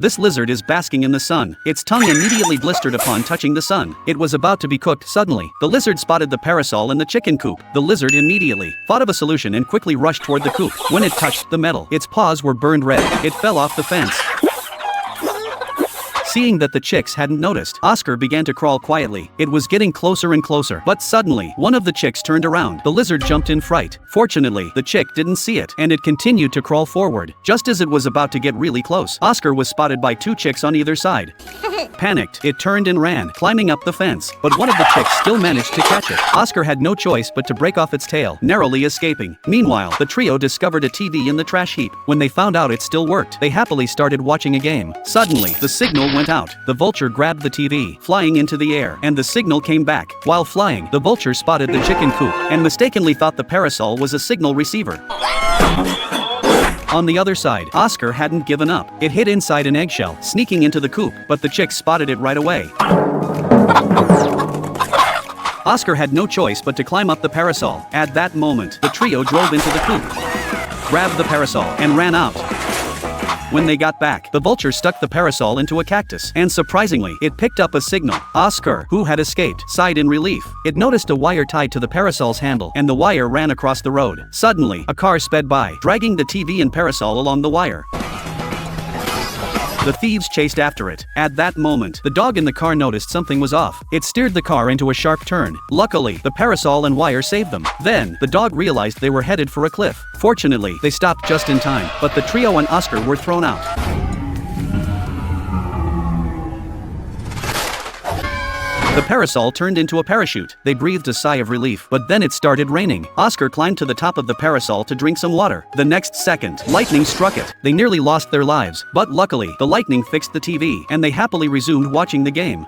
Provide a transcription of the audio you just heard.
This lizard is basking in the sun. Its tongue immediately blistered upon touching the sun. It was about to be cooked suddenly. The lizard spotted the parasol in the chicken coop. The lizard immediately thought of a solution and quickly rushed toward the coop. When it touched the metal, its paws were burned red. It fell off the fence. Seeing that the chicks hadn't noticed, Oscar began to crawl quietly. It was getting closer and closer, but suddenly, one of the chicks turned around. The lizard jumped in fright. Fortunately, the chick didn't see it, and it continued to crawl forward. Just as it was about to get really close, Oscar was spotted by two chicks on either side. Panicked, it turned and ran, climbing up the fence, but one of the chicks still managed to catch it. Oscar had no choice but to break off its tail, narrowly escaping. Meanwhile, the trio discovered a TV in the trash heap. When they found out it still worked, they happily started watching a game. Suddenly, the signal went out. The vulture grabbed the TV, flying into the air, and the signal came back. While flying, the vulture spotted the chicken coop, and mistakenly thought the parasol was a signal receiver. On the other side, Oscar hadn't given up. It hid inside an eggshell, sneaking into the coop, but the chicks spotted it right away. Oscar had no choice but to climb up the parasol. At that moment, the trio drove into the coop, grabbed the parasol, and ran out. When they got back, the vulture stuck the parasol into a cactus, and surprisingly, it picked up a signal. Oscar, who had escaped, sighed in relief. It noticed a wire tied to the parasol's handle, and the wire ran across the road. Suddenly, a car sped by, dragging the TV and parasol along the wire. The thieves chased after it. At that moment, the dog in the car noticed something was off. It steered the car into a sharp turn. Luckily, the parasol and wire saved them. Then, the dog realized they were headed for a cliff. Fortunately, they stopped just in time, but the trio and Oscar were thrown out. The parasol turned into a parachute. They breathed a sigh of relief, but then it started raining. Oscar climbed to the top of the parasol to drink some water. The next second, lightning struck it. They nearly lost their lives, but luckily, the lightning fixed the TV, and they happily resumed watching the game.